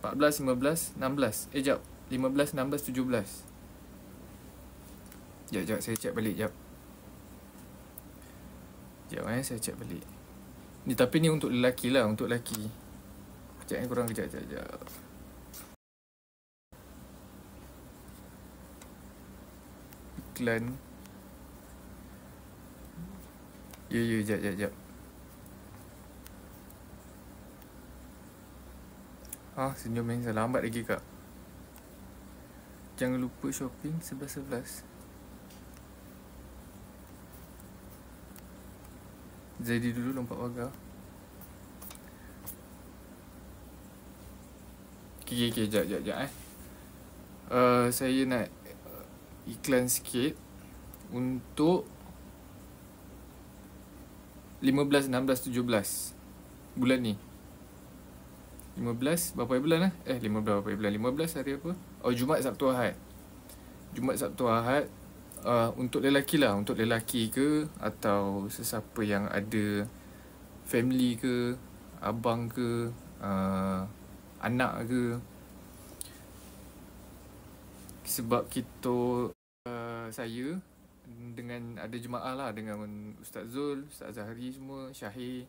14, 15, 16. Jap. 15, 16, 17. Jap, saya check balik, jap. Saya check balik. Ni tapi ni untuk lelaki lah, untuk lelaki. Kejap korang kejap. Iklan. Ya, jap. Senyum yang saya lambat lagi kak. Jangan lupa shopping 11-11. Jadi dulu lompat pagar. Okay, jap. Saya nak iklan sikit untuk 15, 16, 17 bulan ni. 15 berapa bulan 15 berapa bulan? 15 hari apa? Jumaat, Sabtu, Ahad. Untuk lelaki lah, untuk lelaki ke atau sesiapa yang ada family ke, abang ke, anak ke. Sebab saya dengan ada jemaah lah, dengan Ustaz Zul, Ustaz Zahari semua, Syahir,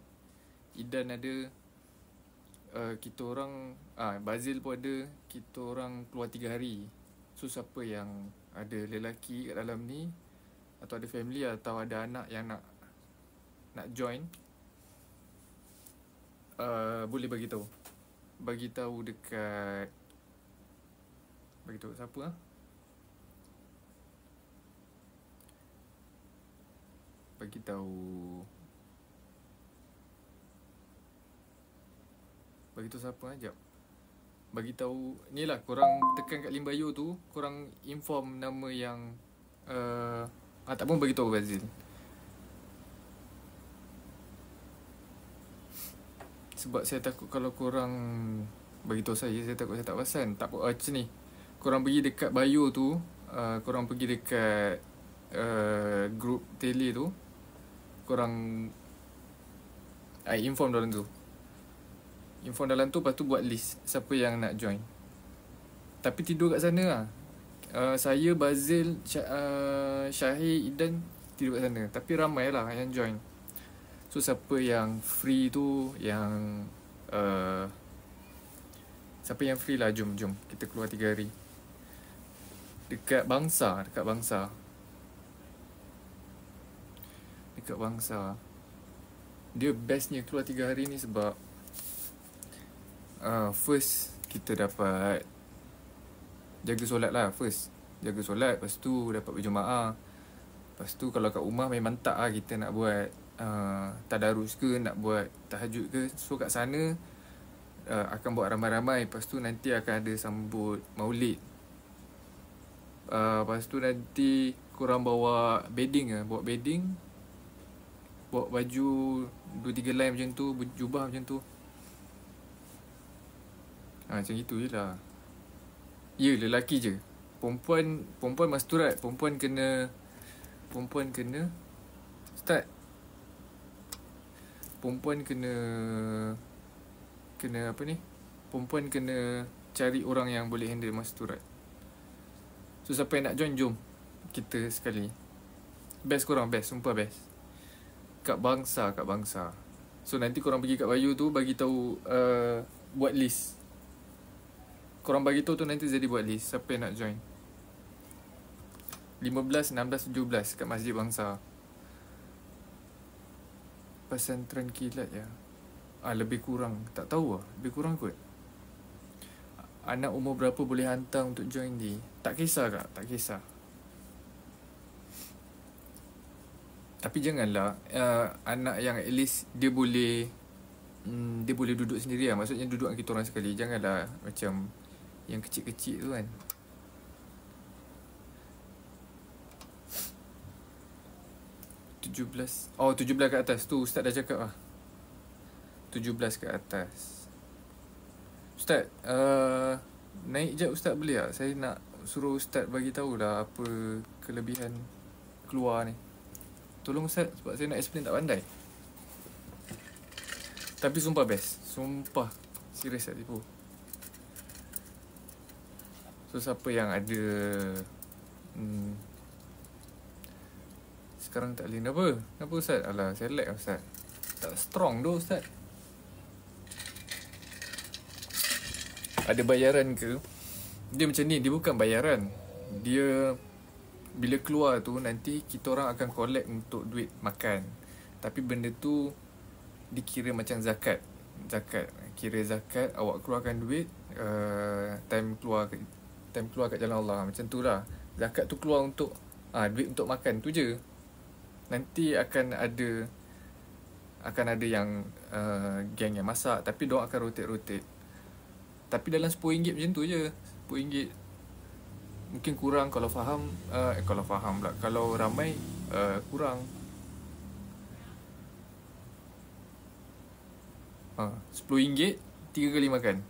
Idan ada, kita orang Bazil pun ada. Kita orang keluar 3 hari. So siapa yang ada lelaki kat dalam ni, atau ada family atau ada anak yang nak join, boleh bagi tahu dekat siapa bagi tahu siapa jap. Bagi tahu ni lah, korang tekan kat link bio tu, korang inform nama yang tak pun bagi tahu Bazil. Sebab saya takut kalau korang bagi tahu saya takut saya tak perasan. Tak apa, macam ni. Korang pergi dekat bio tu, korang pergi dekat group tele tu, korang inform dalam tu. Lepas tu buat list siapa yang nak join. Tapi tidur kat sana lah. Saya, Bazil, Syahir, Idan tidur kat sana. Tapi ramai lah yang join. So siapa yang free tu, siapa yang free lah, jom kita keluar 3 hari dekat Bangsa. Dia bestnya keluar 3 hari ni sebab first kita dapat jaga solat lah. Lepas tu dapat berjemaah. Lepas tu kalau kat rumah memang tak lah kita nak buat tadarus ke, nak buat tahajud ke. So kat sana akan buat ramai-ramai. Lepas tu nanti akan ada sambut maulid. Lepas tu nanti korang bawa bedding. Bawa baju 2-3 line macam tu, jubah macam tu. Macam itu je lah. Ya, lelaki je. Perempuan masturat. Perempuan kena start. Perempuan kena apa ni? Perempuan kena cari orang yang boleh handle masturat. So siapa yang nak join, jom kita sekali. Best korang, sumpah best. Kat Bangsa. So nanti korang pergi kat bio tu, bagi tahu buat list. Korang bagi tahu tu nanti jadi buat list siapa yang nak join. 15, 16, 17 kat Masjid Bangsa. Pesantren Kilat ya. Lebih kurang, tak tahu lah. Lebih kurang kot. Anak umur berapa boleh hantar untuk join ni? Tak kisah kak, tak kisah. Tapi janganlah anak yang at least dia boleh duduk sendiri lah. Maksudnya duduk dengan kita orang sekali. Janganlah macam yang kecil-kecil tu kan. Oh, 17 ke atas. Tu Ustaz dah cakap lah. 17 ke atas. Ustaz, naik je Ustaz boleh tak? Saya nak suruh Ustaz bagi tahulah apa kelebihan keluar ni. Tolong Ustaz, sebab saya nak explain tak pandai. Tapi sumpah best. Sumpah. Serius tak tipu. So siapa yang ada sekarang tak boleh. Kenapa Ustaz? Alah, saya lag Ustaz. Tak strong tu Ustaz. Ada bayaran ke? Dia macam ni, dia bukan bayaran. Dia bila keluar tu nanti kita orang akan collect untuk duit makan. Tapi benda tu dikira macam zakat. Kira zakat, awak keluarkan duit time keluar kat jalan Allah. Macam tu lah. Zakat tu keluar untuk duit untuk makan tu je. Nanti akan ada yang geng yang masak, tapi diorang akan rotate. Tapi dalam RM10 macam tu je. RM10. Mungkin kurang kalau faham. Kalau faham pula, kalau ramai kurang. RM10 3 kali makan.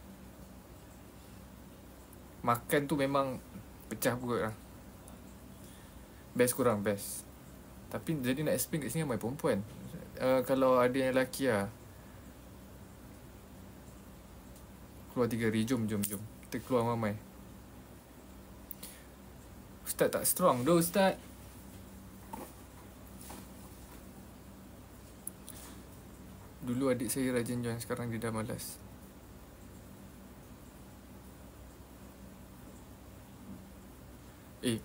Makan tu memang pecah perut lah. Best kurang best. Tapi jadi nak explain kat sini ramai perempuan. Kalau ada yang lelaki lah, keluar 3 hari. Jom kita keluar ramai. Ustaz tak strong tu Ustaz. Dulu adik saya rajin join, sekarang dia dah malas.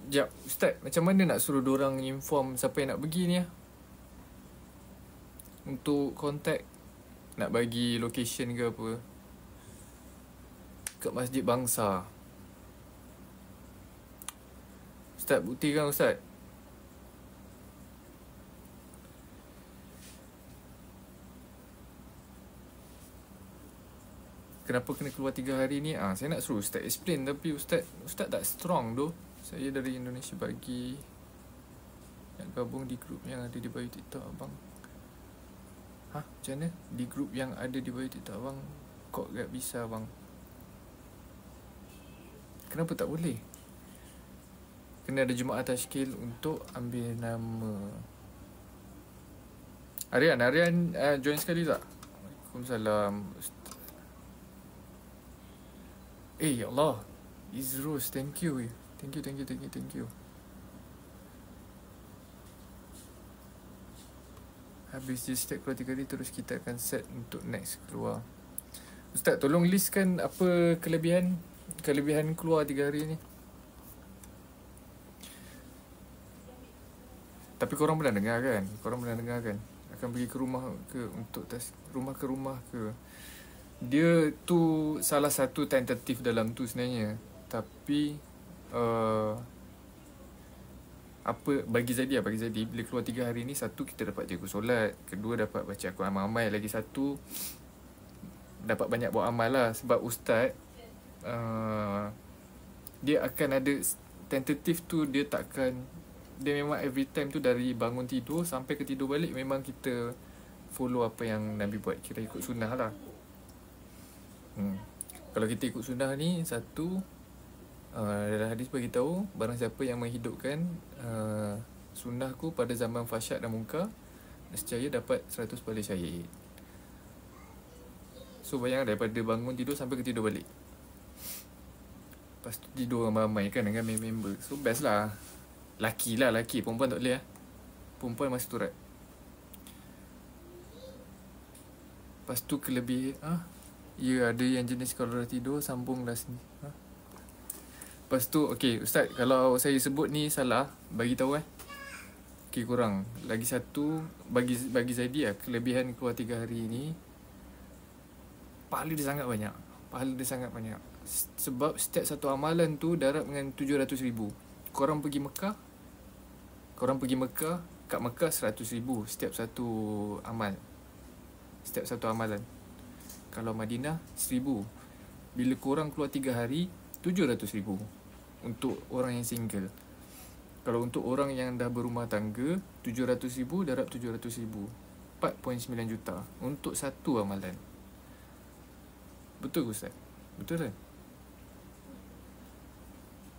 Jap Ustaz, macam mana nak suruh diorang inform siapa yang nak pergi ni lah? Untuk contact, nak bagi location ke apa? Kat Masjid Bangsa. Ustaz, buktikan Ustaz. Kenapa kena keluar 3 hari ni? Saya nak suruh Ustaz explain, tapi Ustaz tak strong tu. Saya dari Indonesia Bagi, nak gabung di grup yang ada di bio TikTok abang. Macam mana? Di grup yang ada di bio TikTok abang kok tak bisa abang? Kenapa tak boleh? Kena ada Jumaat tashkil untuk ambil nama. Aryan join sekali tak? Waalaikumsalam. Ya Allah, Izrus, thank you. Thank you. Habis je start keluar 3 hari, terus kita akan set untuk next keluar. Ustaz, tolong listkan apa kelebihan keluar 3 hari ni. Tapi korang pernah dengar kan? Akan pergi ke rumah ke, untuk rumah ke rumah ke. Dia tu salah satu tentatif dalam tu sebenarnya. Tapi bagi Zaidi bila keluar 3 hari ni, satu, kita dapat jaga solat, kedua, dapat baca Al-Quran ramai, lagi satu, dapat banyak buat amal lah. Sebab Ustaz dia akan ada tentatif tu, dia memang every time tu, dari bangun tidur sampai ke tidur balik, memang kita follow apa yang Nabi buat, kira ikut sunnah lah. Kalau kita ikut sunnah ni, satu, dalam hadis beritahu, barang siapa yang menghidupkan sunnahku pada zaman fahsyat dan munkar, nescaya dapat 100 pahala syahid. So bayangkan, daripada bangun tidur sampai ke tidur balik, lepas tu tidur ramai-ramai kan dengan member. So best lah. Laki, perempuan tak boleh lah. Perempuan masih turat. Lepas tu kelebihan, ada yang jenis kalau dah tidur sambung last ni. Lepas tu, Ustaz, kalau saya sebut ni salah, bagi tahu kurang. Lagi satu, bagi Zaidi kelebihan keluar 3 hari ni, pahala dia sangat banyak. Sebab setiap satu amalan tu darab dengan 700,000. Korang pergi Mekah, kat Mekah 100,000 setiap satu amalan. Kalau Madinah 1,000. Bila korang keluar 3 hari, 700,000 untuk orang yang single. Kalau untuk orang yang dah berumah tangga, 700,000 darab 700,000, 4.9 juta untuk satu amalan. Betul ke Ustaz? Betul kan?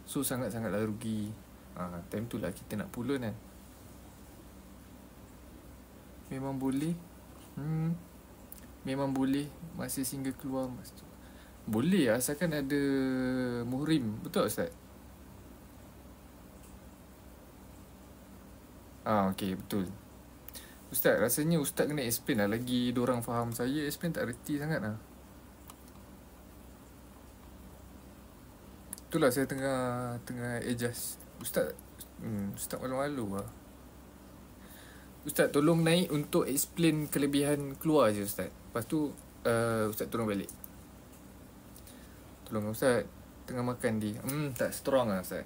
So sangat-sangatlah rugi. Time tu lah kita nak pulun kan. Memang boleh. Memang boleh. Masih single keluar. Boleh asalkan ada muhrim. Betul Ustaz? Okey, betul. Ustaz, rasanya Ustaz kena explain lah. Lagi diorang faham saya, explain tak reti sangat lah. Itulah saya tengah adjust. Ustaz, Ustaz malu-malu lah. Ustaz, tolong naik untuk explain kelebihan keluar je Ustaz. Lepas tu, Ustaz turun balik. Tolong Ustaz, tengah makan di. Tak strong lah Ustaz.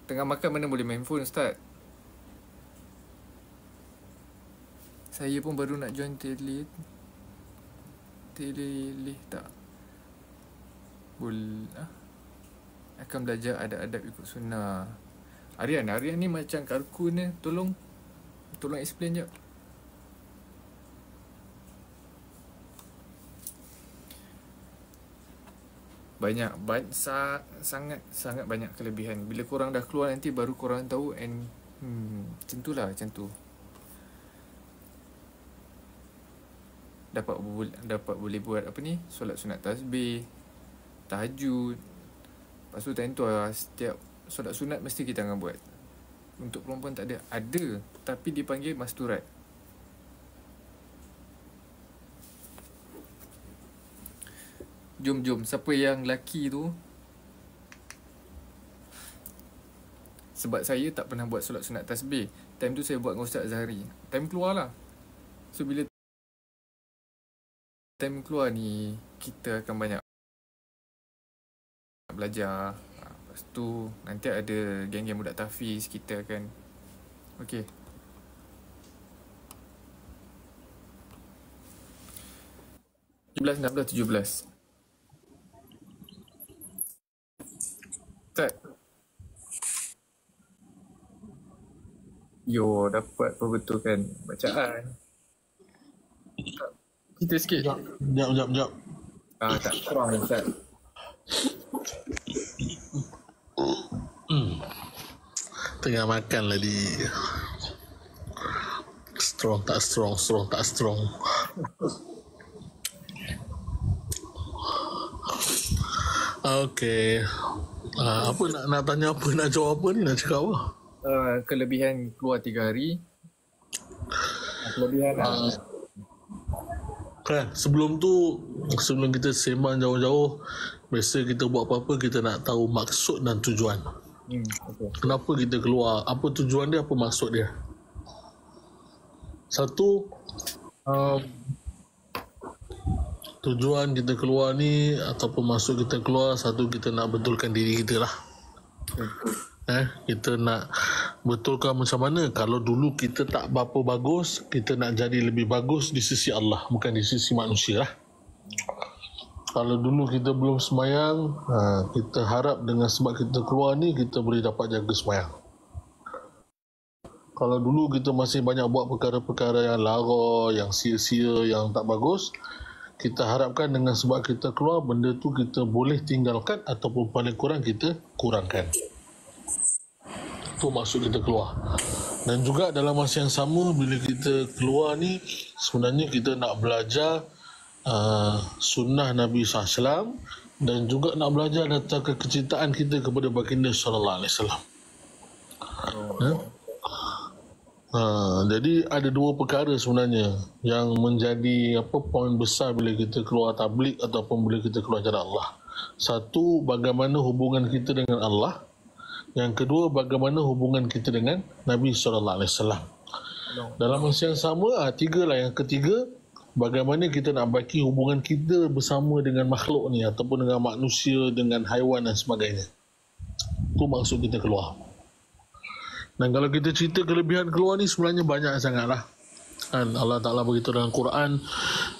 Tengah makan mana boleh main phone Ustaz. Saya pun baru nak join tele tak. Akan belajar adab-adab ikut sunnah. Aryan ni macam karkun ni. Tolong explain je. Sangat banyak kelebihan. Bila korang dah keluar nanti baru korang tahu. And macam tu. Dapat boleh buat apa ni, solat sunat tasbih, tahajud. Lepas tu time tu setiap solat sunat mesti kita akan buat. Untuk perempuan tak ada. Ada, tapi dipanggil masturat. Jom, siapa yang lelaki tu? Sebab saya tak pernah buat solat sunat tasbih. Time tu saya buat dengan Ustaz Zahari. Time keluar lah. So bila time keluar ni, kita akan banyak belajar. Lepas tu nanti ada geng-geng budak tahfiz. Kita akan okay. (17, 16, 17) Ustaz. Yo, dapat perbetulkan bacaan. Kita sikit. Sekejap. Tak kurang Ustaz. Tengah makan lagi. Strong tak strong. Okay. Apa nak tanya apa, nak jawab apa ni, nak cakap apa? Kelebihan keluar 3 hari. Kelebihan kan sebelum kita sembang jauh-jauh, biasa kita buat apa-apa kita nak tahu maksud dan tujuan. Okay. Kenapa kita keluar, apa tujuan dia, apa maksud dia. Satu, tujuan kita keluar ni ataupun maksud kita keluar, satu, kita nak betulkan diri kita lah. Kita nak betulkan macam mana. Kalau dulu kita tak berapa bagus, kita nak jadi lebih bagus di sisi Allah, bukan di sisi manusia lah. Kalau dulu kita belum semayang, kita harap dengan sebab kita keluar ni, kita boleh dapat jaga semayang. Kalau dulu kita masih banyak buat perkara-perkara yang lara, yang sia-sia, yang tak bagus, kita harapkan dengan sebab kita keluar, benda tu kita boleh tinggalkan ataupun paling kurang kita kurangkan. Itu maksud kita keluar. Dan juga dalam masa yang sama, bila kita keluar ni, sebenarnya kita nak belajar sunnah Nabi SAW dan juga nak belajar tentang kecintaan kita kepada baginda sallallahu alaihi wasallam. Jadi ada dua perkara sebenarnya yang menjadi poin besar bila kita keluar tabligh ataupun bila kita keluar jalan Allah. Satu, bagaimana hubungan kita dengan Allah. Yang kedua, bagaimana hubungan kita dengan Nabi SAW. Dalam masa yang sama, tiga lah. Yang ketiga, bagaimana kita nak baiki hubungan kita bersama dengan makhluk ni, ataupun dengan manusia, dengan haiwan dan sebagainya. Itu maksud kita keluar. Dan kalau kita cerita kelebihan keluar ni, sebenarnya banyak sangat lah. Allah Ta'ala beritahu dalam Quran,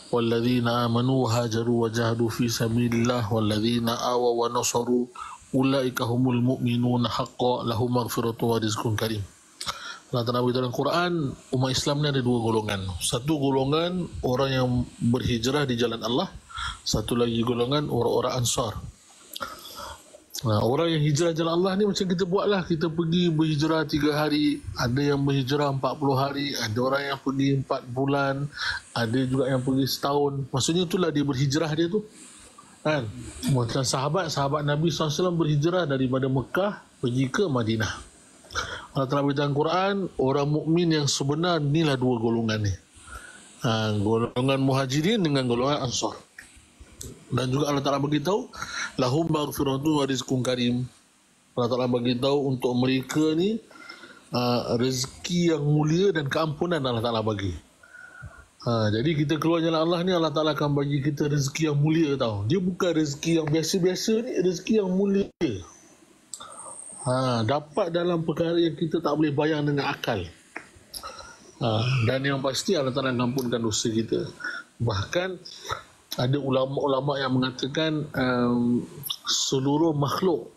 وَالَّذِينَ آمَنُوا وَهَاجَرُوا وَجَاهَدُوا فِي سَبِيلِ اللَّهِ وَالَّذِينَ آوَوا وَنَصَرُوا أُولَئِكَ هُمُ الْمُؤْمِنُونَ حَقًّا لَهُمْ مَغْفِرَةٌ وَرِزْقٌ كَرِيمٌ. Allah Ta'ala beritahu dalam Quran, umat Islam ni ada dua golongan. Satu golongan orang yang berhijrah di jalan Allah, satu lagi golongan orang-orang Ansar. Orang yang hijrah jalan Allah ni macam kita buatlah. Kita pergi berhijrah 3 hari. Ada yang berhijrah 40 hari. Ada orang yang pergi 4 bulan. Ada juga yang pergi setahun. Maksudnya itulah dia berhijrah dia tu. Kan? Macam sahabat Nabi SAW berhijrah daripada Mekah pergi ke Madinah. Allah Ta'ala beritahu Quran, orang mukmin yang sebenar inilah 2 golongan ni. Golongan muhajirin dengan golongan ansar. Dan juga Allah Ta'ala beritahu lahum maghfiratun wa rizqun karim. Allah Ta'ala beritahu untuk mereka ni rezeki yang mulia dan keampunan Allah Ta'ala bagi. Jadi kita keluar jalan Allah ni, Allah Ta'ala akan bagi kita rezeki yang mulia tau. Dia bukan rezeki yang biasa-biasa ni, rezeki yang mulia. Dapat dalam perkara yang kita tak boleh bayang dengan akal. Dan yang pasti Allah Ta'ala ampunkan dosa kita. Bahkan ada ulama-ulama yang mengatakan seluruh makhluk,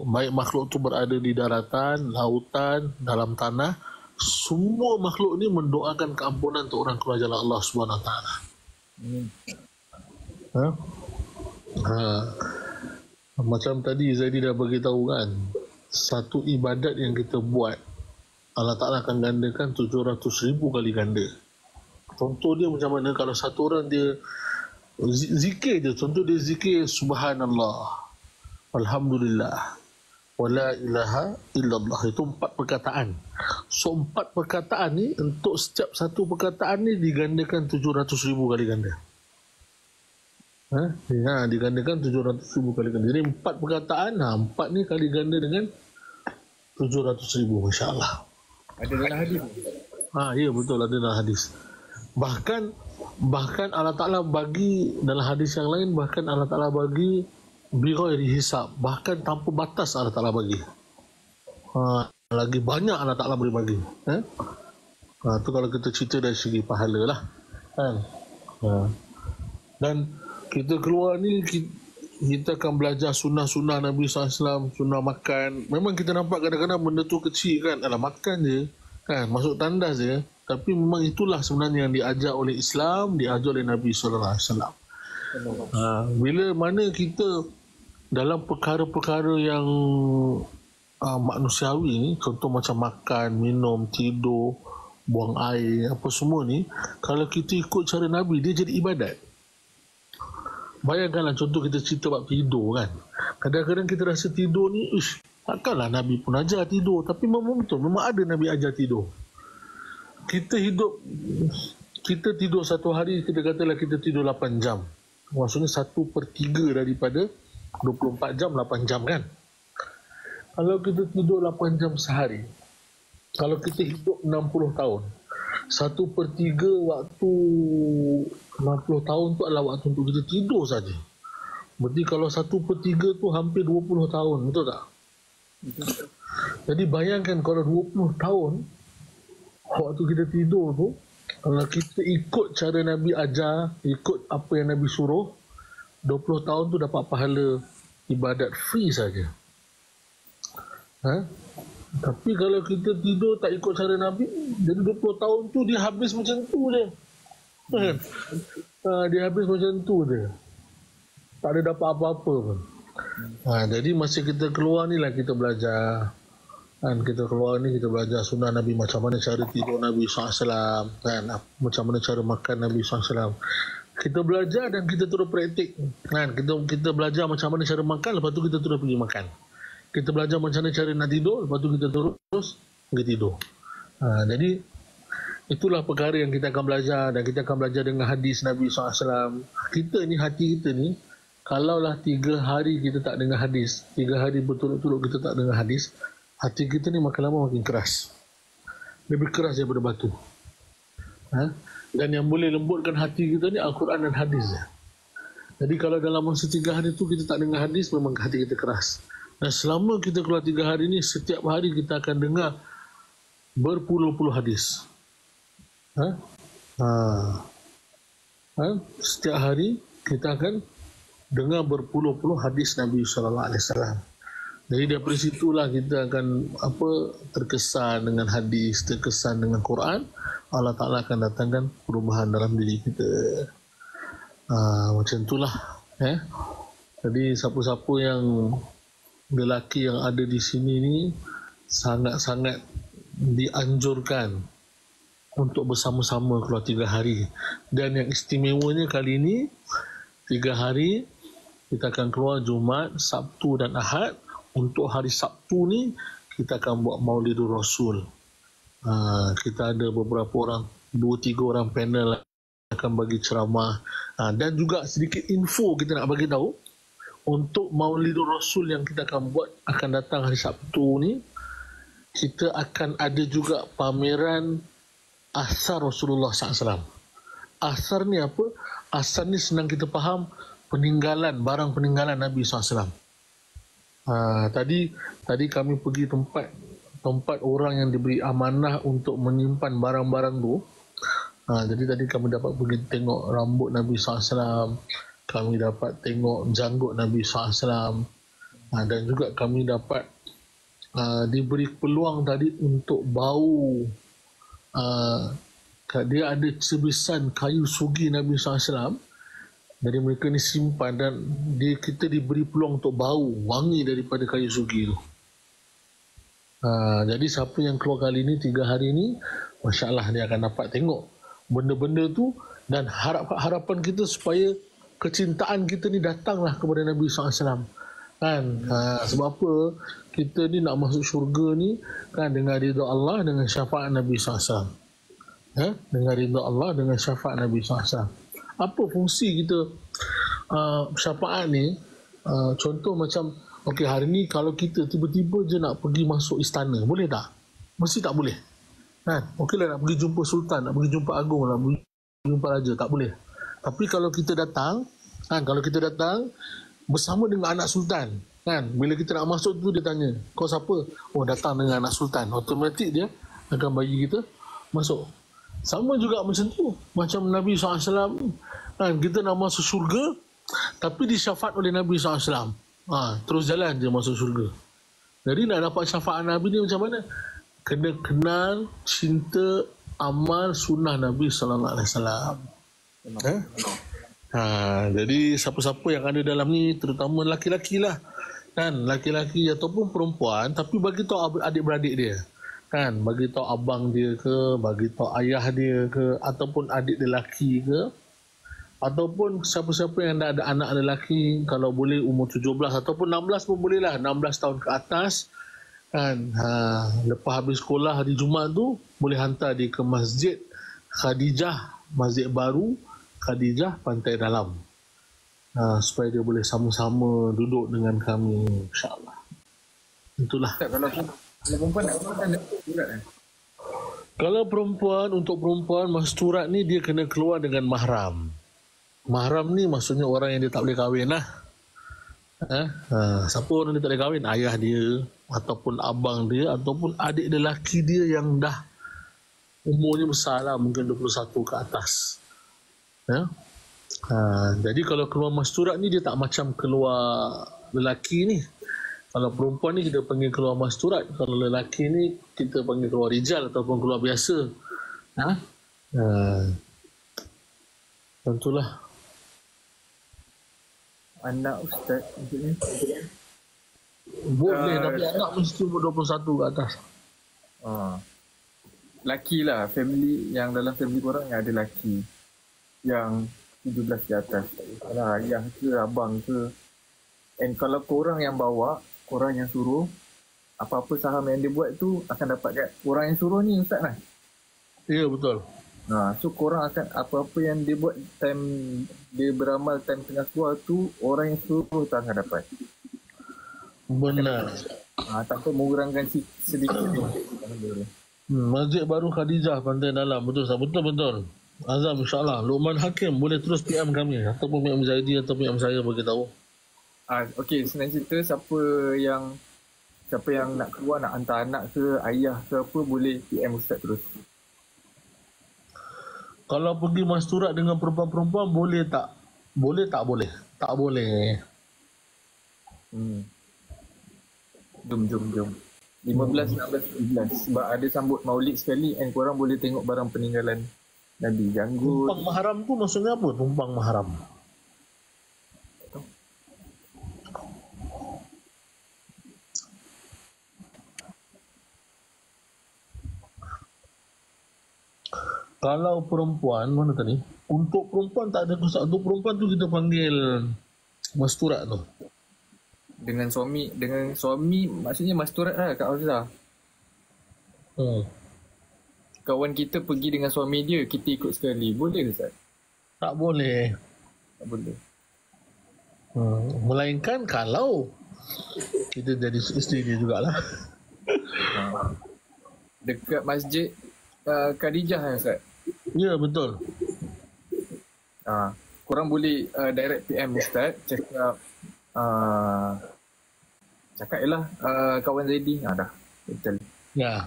baik makhluk tu berada di daratan, lautan, dalam tanah, semua makhluk ni mendoakan keampunan untuk orang keluar jalan Allah Subhanahu Wa Taala. Macam tadi Zaidi dah beritahu kan, satu ibadat yang kita buat Allah Ta'ala akan gandakan 700,000 kali ganda. Contoh dia macam mana, kalau satu orang dia zikir je, contoh dia zikir Subhanallah, Alhamdulillah, Wala ilaha illallah, itu 4 perkataan. So 4 perkataan ni, untuk setiap satu perkataan ni digandakan 700,000 kali ganda. Digandakan 700,000 kali ganda. Jadi 4 perkataan, 4 ni kali ganda dengan 700,000, Masya Allah. Ada dalam hadis. Ya betul, ada dalam hadis. Bahkan Allah Ta'ala bagi dalam hadis yang lain, bahkan Allah Ta'ala bagi bighairi hisab, bahkan tanpa batas Allah Ta'ala bagi. Lagi banyak Allah Ta'ala boleh bagi. Tu kalau kita cerita dari segi pahala lah. Dan kita keluar ni, kita akan belajar sunnah-sunnah Nabi SAW, sunnah makan. Memang kita nampak kadang-kadang benda tu kecil kan, makan je kan, masuk tandas je. Tapi memang itulah sebenarnya yang diajar oleh Islam, diajar oleh Nabi SAW. Bila mana kita dalam perkara-perkara yang manusiawi ni, contoh macam makan, minum, tidur, buang air, apa semua ni, kalau kita ikut cara Nabi, dia jadi ibadat. Bayangkanlah contoh kita cerita bab tidur kan. Kadang-kadang kita rasa tidur ni, takkanlah Nabi pun ajar tidur. Tapi memang betul, memang ada Nabi ajar tidur. Kita tidur satu hari, kita katalah kita tidur 8 jam. Maksudnya 1/3 daripada 24 jam, 8 jam kan. Kalau kita tidur 8 jam sehari, kalau kita hidup 60 tahun, 1/3 waktu 60 tahun tu adalah waktu untuk kita tidur saja. Berarti kalau 1/3 tu hampir 20 tahun, betul tak? Jadi bayangkan kalau 20 tahun waktu kita tidur tu, kalau kita ikut cara Nabi ajar, ikut apa yang Nabi suruh, 20 tahun tu dapat pahala ibadat free saja. Tapi kalau kita tidur tak ikut cara Nabi, jadi 20 tahun tu dia habis macam tu je. Dia habis macam tu je. Tak ada dapat apa-apa pun. Jadi masa kita keluar ni lah kita belajar. Kita keluar ni kita belajar sunnah Nabi, macam mana cara tidur Nabi SAW, macam mana cara makan Nabi SAW. Kita belajar dan kita terus praktik. Kita belajar macam mana cara makan, lepas tu kita terus pergi makan. Kita belajar macam mana cara nak tidur, lepas tu kita terus pergi tidur. Jadi itulah perkara yang kita akan belajar, dan kita akan belajar dengan hadis Nabi SAW. Kita ni, hati kita ni, kalaulah 3 hari kita tak dengar hadis, 3 hari berturut-turut kita tak dengar hadis, hati kita ni makin lama makin keras. Lebih keras daripada batu. Dan yang boleh lembutkan hati kita ni Al-Quran dan hadis. Jadi kalau dalam masa 3 hari tu kita tak dengar hadis, memang hati kita keras. Dan selama kita keluar 3 hari ni, setiap hari kita akan dengar berpuluh-puluh hadis. Setiap hari kita akan dengar berpuluh-puluh hadis Nabi SAW. Jadi dari situlah kita akan terkesan dengan hadis, terkesan dengan Quran. Allah Ta'ala akan datangkan perubahan dalam diri kita. Macam itulah. Jadi siapa-siapa yang lelaki yang ada di sini ni sangat-sangat dianjurkan untuk bersama-sama keluar 3 hari. Dan yang istimewanya kali ini 3 hari kita akan keluar Jumaat, Sabtu dan Ahad. Untuk hari Sabtu ni kita akan buat Maulidur Rasul. Kita ada beberapa orang, 2-3 orang panel akan bagi ceramah. Dan juga sedikit info kita nak bagi tahu. Untuk Maulidur Rasul yang kita akan buat akan datang hari Sabtu ni, kita akan ada juga pameran asar Rasulullah SAW. Asar ni apa? Asar ni senang kita faham, barang peninggalan Nabi SAW. Tadi kami pergi tempat orang yang diberi amanah untuk menyimpan barang-barang tu. Jadi tadi kami dapat pergi tengok rambut Nabi SAW, kami dapat tengok janggut Nabi SAW, dan juga kami dapat diberi peluang tadi untuk bau. Dia ada sebisan kayu sugi Nabi SAW. Jadi mereka ni simpan dan kita diberi peluang untuk bau wangi daripada kayu sugi tu. Jadi siapa yang keluar kali ni 3 hari ni, Masya Allah dia akan dapat tengok benda-benda tu. Dan harapan kita supaya kecintaan kita ni datanglah kepada Nabi SAW. Sebab apa? Kita ni nak masuk syurga ni kan dengan ridha Allah, dengan syafaat Nabi SAW. Dengan ridha Allah, dengan syafaat Nabi SAW. Apa fungsi kita syafaat ni? Contoh macam, okey, hari ni kalau kita tiba-tiba je nak pergi masuk istana, boleh tak? Mesti tak boleh. Okeylah nak pergi jumpa sultan, nak pergi jumpa agung, nak pergi jumpa raja, tak boleh. Tapi kalau kita datang, bersama dengan anak sultan, bila kita nak masuk tu dia tanya, kau siapa? Oh, datang dengan anak sultan. Automatik dia akan bagi kita masuk. Sama juga macam tu, macam Nabi SAW, kita nak masuk syurga tapi disyafaat oleh Nabi SAW. Terus jalan je masuk syurga. Jadi nak dapat syafaat Nabi ni macam mana? Kena kenal, cinta, amal sunnah Nabi SAW. Jadi siapa-siapa yang ada dalam ni, terutama laki-laki lah, laki-laki ataupun perempuan, tapi bagi tahu adik-beradik dia, bagi tahu abang dia ke, bagi tahu ayah dia ke, ataupun adik dia lelaki ke, ataupun siapa-siapa yang dah ada anak lelaki, kalau boleh umur 17 ataupun 16 pun boleh lah, 16 tahun ke atas, lepas habis sekolah hari Jumaat tu boleh hantar dia ke Masjid Khadijah, Masjid Baru Khadijah Pantai Dalam, supaya dia boleh sama-sama duduk dengan kami, insyaAllah. Itulah. Kalau perempuan nak surat kan? Kalau perempuan, untuk perempuan masturat ni dia kena keluar dengan mahram. Mahram ni maksudnya orang yang dia tak boleh kahwin lah. Siapa orang dia tak boleh kahwin? Ayah dia, ataupun abang dia, ataupun adik lelaki dia yang dah umurnya besar lah, mungkin 21 ke atas. Jadi kalau keluar masturat ni dia tak macam keluar lelaki ni. Kalau perempuan ni kita panggil keluar masturat, kalau lelaki ni kita panggil keluar rijal ataupun keluar biasa. Tentulah. Anak ustaz maksudnya? Boleh, tapi anak mesti umur 21 ke atas. Laki lah, family yang dalam family korang yang ada laki yang 17 di atas. Kalau ayah ke, abang ke. And kalau korang yang bawa, korang yang suruh, apa-apa saham yang dia buat tu akan dapat kat korang yang suruh ni, ustaz lah. Ya, betul. So korang akan, apa-apa yang dia buat time dia beramal, time tengah keluar tu, orang yang suruh tak akan dapat. Benar. Tanpa mengurangkan sedikit ni. Masjid Baru Khadijah Pantai Dalam, betul. Azam, insyaAllah. Luqman Hakim boleh terus PM kami ataupun PM Zaidi atau PM saya beritahu. Okey, senang cerita, siapa yang nak keluar, nak hantar anak ke, ayah ke apa, boleh PM ustaz terus. Kalau pergi masturat dengan perempuan-perempuan boleh tak? Boleh tak boleh? Tak boleh. Jom. 15, 16, 17. Sebab ada sambut maulid sekali and korang boleh tengok barang peninggalan Nabi. Janggut. Tumpang mahram tu maksudnya apa? Tumpang mahram. Kalau perempuan, mana tadi? Untuk perempuan tak ada kesalahan. Untuk perempuan tu kita panggil masturat tu. Dengan suami maksudnya masturat lah Kak Hafizah. Kawan kita pergi dengan suami dia, kita ikut sekali. Boleh ke Ustaz? Tak boleh. Tak boleh. Melainkan kalau kita jadi isteri dia jugalah. Dekat masjid Khadijah kan Ustaz? Ya, betul. Korang boleh direct PM Ustaz, cakap je lah kawan Zaidi. Dah, betul. Ya.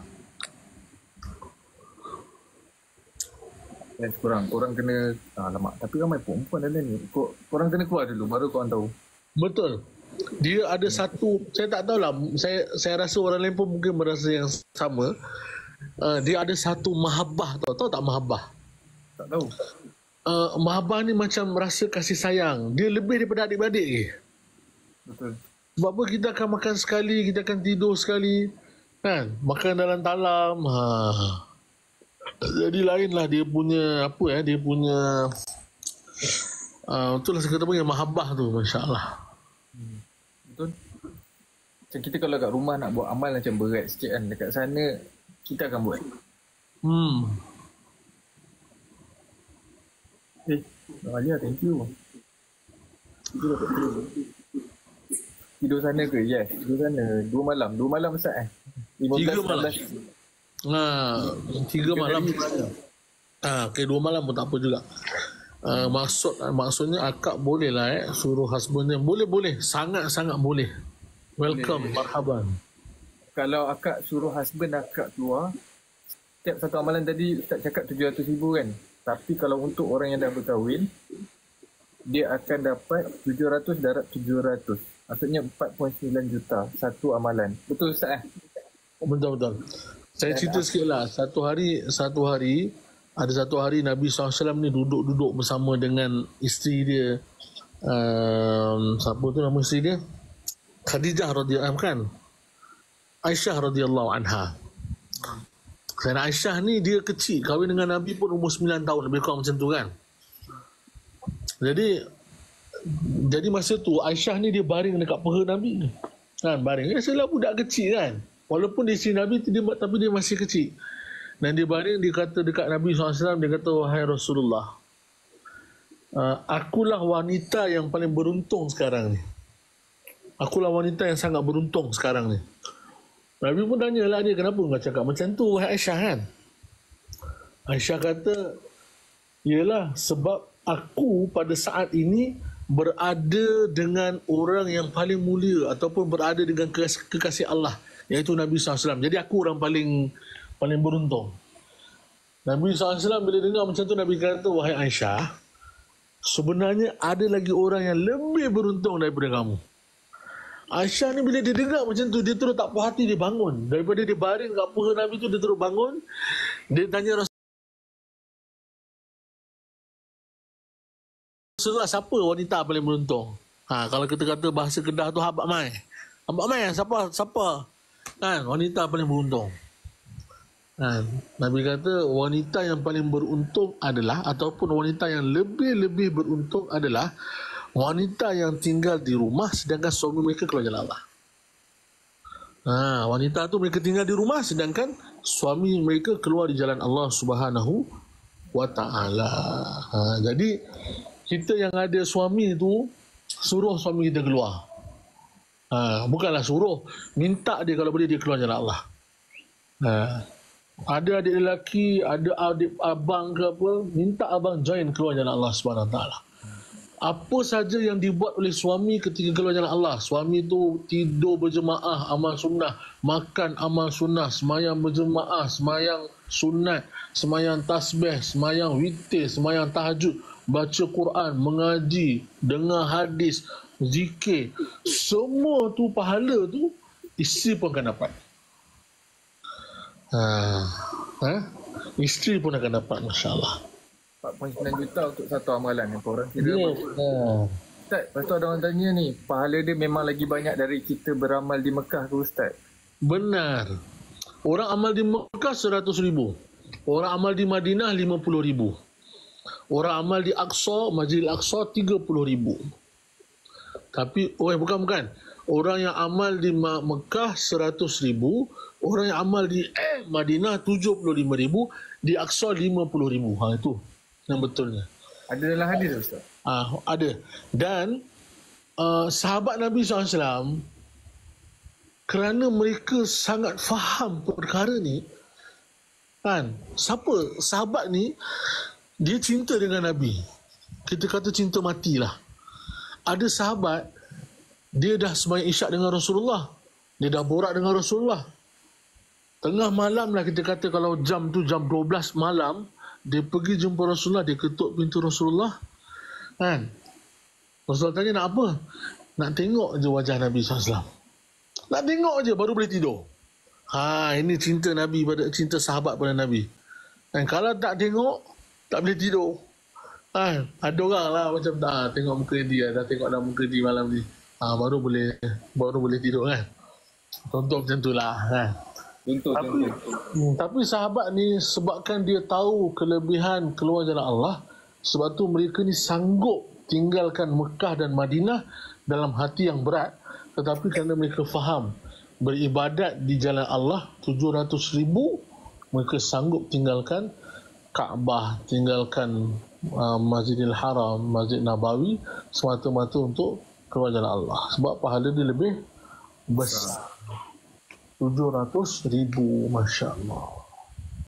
Dan korang kena alamak, tapi ramai perempuan dalam ni. Korang kena keluar dulu baru korang tahu. Betul. Dia ada satu, saya tak tahulah, saya rasa orang lain pun mungkin merasa yang sama. Dia ada satu mahabbah, tahu tak mahabbah? Tak tahu. Mahabbah ni macam rasa kasih sayang. Dia lebih daripada adik-beradik ke. Betul. Sebab apa, kita akan makan sekali, kita akan tidur sekali, kan? Makan dalam talam. Jadi lainlah dia punya dia punya itulah saya kata punya mahabbah tu, masya-Allah. Betul. Macam kita kalau kat rumah nak buat amal macam berat sikit kan, dekat sana kita akan buat. Alia, thank you. Tidur sana ke? Yes, tidur sana. 2 malam. 2 malam Ustaz 3 malam. 3 malam. Okay, 2 malam pun tak apa juga. Maksudnya akak boleh lah suruh husband dia. Boleh. Sangat-sangat boleh. Welcome, marhaban. Kalau akak suruh husband akak keluar, setiap satu amalan tadi Ustaz cakap 700,000 kan. Tapi kalau untuk orang yang dah berkahwin, dia akan dapat 700 darab 700. Maksudnya 4.9 juta satu amalan. Betul Ustaz? Betul. Saya cerita sikit lah. Satu hari ada satu hari Nabi SAW ni duduk bersama dengan isteri dia. Siapa tu nama isteri dia? Khadijah radhiyallahu anha, kan? Aisyah radhiyallahu anha. Kerana Aisyah ni dia kecil, kahwin dengan Nabi pun umur 9 tahun, lebih kurang macam tu kan. Jadi masa tu Aisyah ni dia baring dekat peha Nabi ni. Kan, baring. Biasalah budak kecil kan. Walaupun dia isteri Nabi tapi dia masih kecil. Dan dia baring, dia kata dekat Nabi SAW, dia kata, wahai Rasulullah, akulah wanita yang paling beruntung sekarang ni. Akulah wanita yang sangat beruntung sekarang ni. Nabi pun tanyalah dia, kenapa kau cakap macam tu, wahai Aisyah kan? Aisyah kata, yelah sebab aku pada saat ini berada dengan orang yang paling mulia ataupun berada dengan kekasih Allah, iaitu Nabi SAW. Jadi aku orang paling beruntung. Nabi SAW bila dengar macam tu, Nabi kata, wahai Aisyah, sebenarnya ada lagi orang yang lebih beruntung daripada kamu. Aisyah ni bila dia dengar macam tu, dia terus tak puas hati, dia bangun. Daripada dia baring kat peha Nabi tu, dia terus bangun. Dia tanya Rasulullah, siapa wanita paling beruntung? Kalau kita kata bahasa Kedah tu, Abak Mai. Abak Mai, siapa? Kan, wanita paling beruntung. Nabi kata wanita yang paling beruntung adalah, ataupun wanita yang lebih beruntung adalah wanita yang tinggal di rumah sedangkan suami mereka keluar jalan Allah. Wanita tu mereka tinggal di rumah sedangkan suami mereka keluar di jalan Allah Subhanahu wa ta'ala. Jadi kita yang ada suami tu, suruh suami kita keluar. Bukanlah suruh, minta dia kalau boleh dia keluar jalan Allah. Ada adik lelaki, ada adik abang ke apa, minta abang join keluar jalan Allah Subhanahu wa ta'ala. Apa saja yang dibuat oleh suami ketika keluar jalan Allah, suami tu tidur berjemaah amal sunnah, makan amal sunnah, semayang berjemaah, semayang sunat, semayang tasbih, semayang witir, semayang tahajud, baca Quran, mengaji, dengar hadis, zikir, semua tu pahala tu isteri pun akan dapat. Isteri pun akan dapat, masya-Allah. 4.9 juta untuk satu amalan. Korang kira Ustaz, lepas tu ada orang tanya ni, pahala dia memang lagi banyak dari kita beramal di Mekah ke Ustaz? Benar. Orang amal di Mekah 100,000. Orang amal di Madinah 50,000. Orang amal di Aqsa, Masjidil Aqsa 30,000. Tapi bukan. Orang yang amal di Mekah 100,000, orang yang amal di Madinah 75,000, di Aqsa 50,000. Itu yang betulnya. Ada dalam hadis Ustaz? Ada. Dan sahabat Nabi SAW, kerana mereka sangat faham perkara ni, kan, sahabat ni, dia cinta dengan Nabi. Kita kata cinta matilah. Ada sahabat, dia dah sembahyang isyak dengan Rasulullah. Dia dah borak dengan Rasulullah. Tengah malam lah, kita kata kalau jam tu jam 12 malam, dia pergi jumpa Rasulullah, dia ketuk pintu Rasulullah. Kan? Rasulullah tanya nak apa? Nak tengok je wajah Nabi SAW. Nak tengok je baru boleh tidur. Ini cinta Nabi, cinta sahabat pada Nabi. Dan kalau tak tengok, tak boleh tidur. Ada orang lah macam tengok muka dia, dah tengok dah muka dia malam ni. Baru boleh tidur kan. Contoh macam tu lah kan. Tapi sahabat ni sebabkan dia tahu kelebihan keluar jalan Allah, sebab tu mereka ni sanggup tinggalkan Mekah dan Madinah dalam hati yang berat, tetapi kerana mereka faham beribadat di jalan Allah 700,000, mereka sanggup tinggalkan Kaabah, tinggalkan Masjidil Haram, Masjid Nabawi semata-mata untuk keluar jalan Allah. Sebab pahala dia lebih besar. 700,000, Masya Allah.